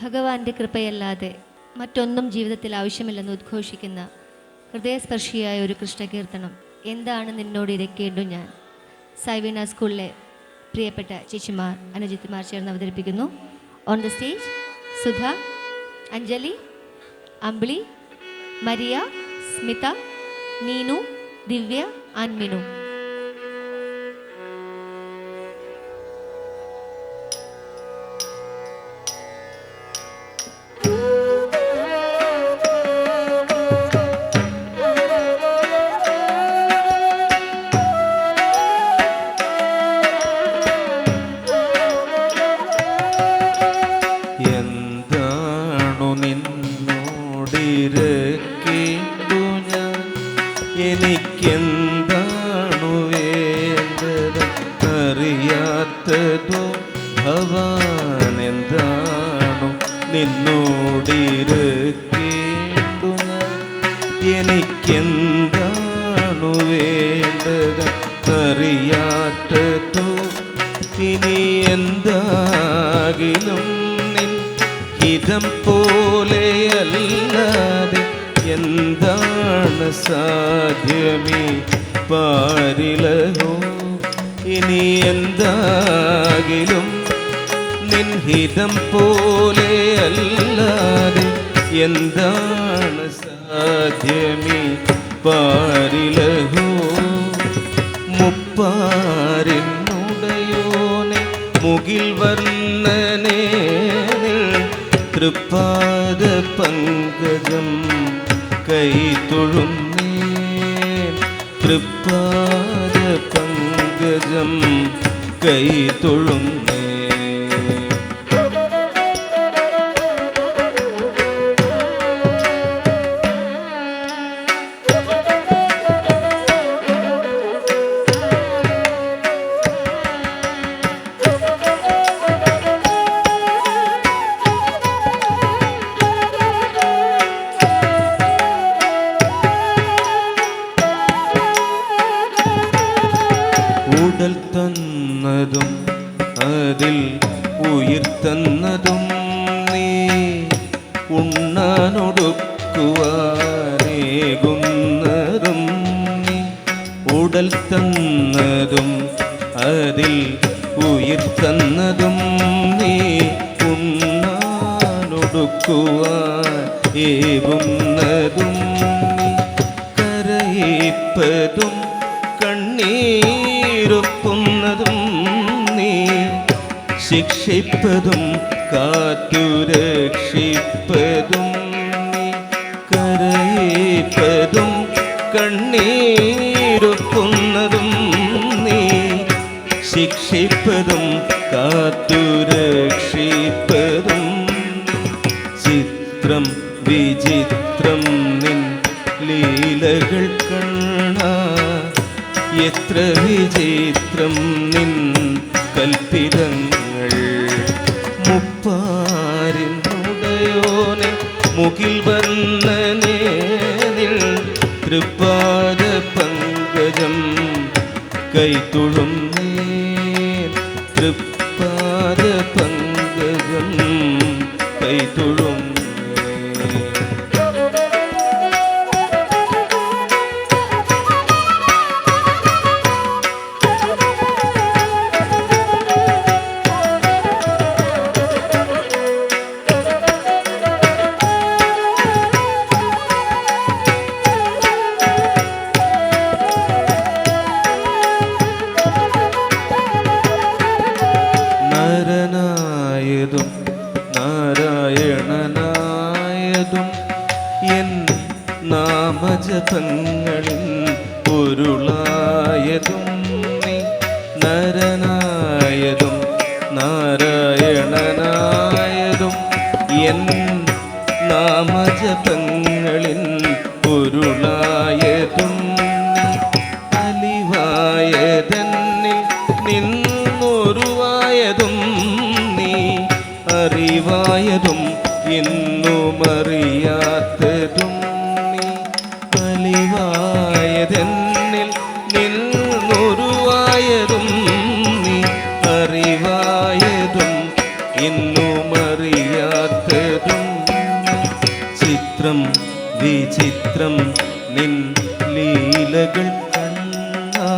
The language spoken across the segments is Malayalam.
ഭഗവാന്റെ കൃപയല്ലാതെ മറ്റൊന്നും ജീവിതത്തിൽ ആവശ്യമില്ലെന്ന് ഉദ്ഘോഷിക്കുന്ന ഹൃദയസ്പർശിയായ ഒരു കൃഷ്ണകീർത്തനം എന്താണ് നിന്നോട് ഇരക്കേണ്ടു ഞാൻ. സൈവീണ സ്കൂളിലെ പ്രിയപ്പെട്ട ചേച്ചിമാർ അനുജിത്തുമാർ ചേർന്ന് അവതരിപ്പിക്കുന്നു. On the stage Sudha, Anjali, Ambili, Maria, Smitha, Neenu, Divya and Minu. എനിക്കെന്താണു വേണ്ടത് അറിയാത്തതോ ഭവാൻ, എന്താണു നിന്നോടിരക്കേണ്ടു ഞാൻ. എനിക്കെന്താണു വേണ്ടത് അറിയാത്തതോ, ഇനി എന്താകിലും നിൻ ഹിതം പോലെയല്ലാതെ എന്താണ് സാധ്യമീ പാരിലഹോ. ഇനി എന്താകിലും നിൻ ഹിതം പോലെയല്ലാതെ എന്താണ് സാധ്യമീ പാരിലഹോ. മുപ്പാരിനുടയോനെ മുകിൽ വർണ്ണനേ തൃപ്പാദ പങ്കജം കൈ തൊഴുന്നേൻ. തൃപ്പാദ പങ്കജം കൈ തൊഴുന്നേ. ഉടൽ തന്നതും അതിൽ ഉയിർ തന്നതും നീ, ഉണ്ണാനൊടുക്കുവാനേകുന്നതും നീ. ഉടൽ തന്നതും അതിൽ ഉയിർ തന്നതും നീ, ഉണ്ണാനൊടുക്കുവാൻ ഏകുന്നതും നീ. കരയിപ്പതും കണ്ണീരൊപ്പുന്നതും നീ, ശിക്ഷിപ്പതും കാത്തുരക്ഷിപ്പതും നീ. കരയിപ്പതും കണ്ണീരൊപ്പുന്നതും നീ, ശിക്ഷിപ്പതും കാത്തുരക്ഷിപ്പതും. ചിത്രം വിചിത്രം നിൻ ലീലകൾ കാണാ, എത്ര വിചിത്രം നിൻ കൽപ്പിതങ്ങൾ. മുപ്പാരിനുടയോനെ മുകിൽ വർണ്ണനേ തൃപ്പാദ പങ്കജം കൈ തൊഴുന്നേൻ. തൃപ്പാദ പങ്കജം കൈ തൊഴുന്നേൻ. നരനായതും നാരായണനായതും എൻ നാമജപങ്ങളിൽ പൊരുളായതും നീ. നരനായതും നാരായണനായതും എൻ നാമജപങ്ങളിൽ പൊരുളായതും നീ. അലിവായതെന്നിൽ നിന്നൊരുവായതും നീ, അറിവായതും ഇന്നുമറിയാത്തതും നീ. അലിവായതെന്നിൽ നിന്നൊരുവായതും നീ, അറിവായതും ഇന്നുമറിയാത്ത വിചിത്രം വിചിത്രം നിൻ ലീലകൾ കണ്ണാ,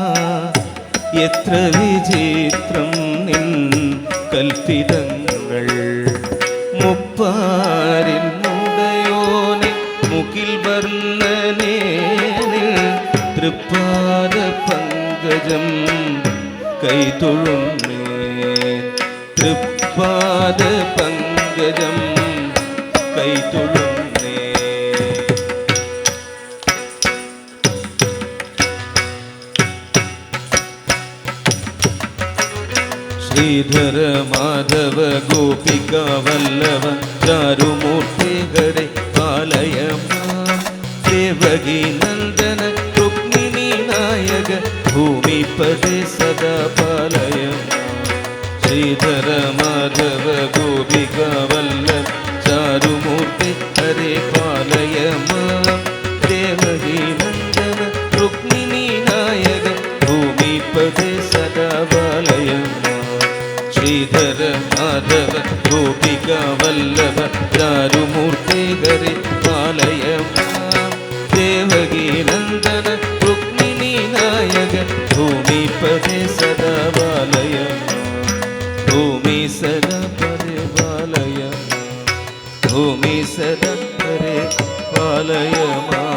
എത്ര വിചിത്രം നിൻ കൽപ്പിതങ്ങൾ. മുപ്പാരിൽ മുടയോനെ മുകിൽ വർണ്ണനേ തൃപ്പാദ പങ്കജം കൈതൊഴുന്നേ, തൃപ്പാദ പങ്കജം കൈതൊഴുന്നേ. ശ്രീധര മാധവ ഗോപിക വല്ലഭ ചാരുമൂർത്തി ഹരേ പാലയ മാം. ദേവകി നന്ദന രുക്മിണി നായക ഭൂമിപദേ സദാ പാലയ മാം. ശ്രീധര മാധവ ഗോപിക വല്ലഭ ചാരുമൂർത്തി ഹരേ പാലയ മാം. ദേവകി നന്ദന രുക്മിണി നായക ഭൂമിപദേ സദാ പാലയ മാം. ശ്രീധര മാധവ ഗോപിക വല്ലഭ ചാരുമൂർത്തി ഹരേ പാലയ മാം. ദേവകി നന്ദന രുക്മിണി നായക ഭൂമിപദേ സദാ പാലയ മാം. ഭൂമി സദാ പരിപാലയ മാം. ഭൂമി സദാ പരിപാലയ മാം.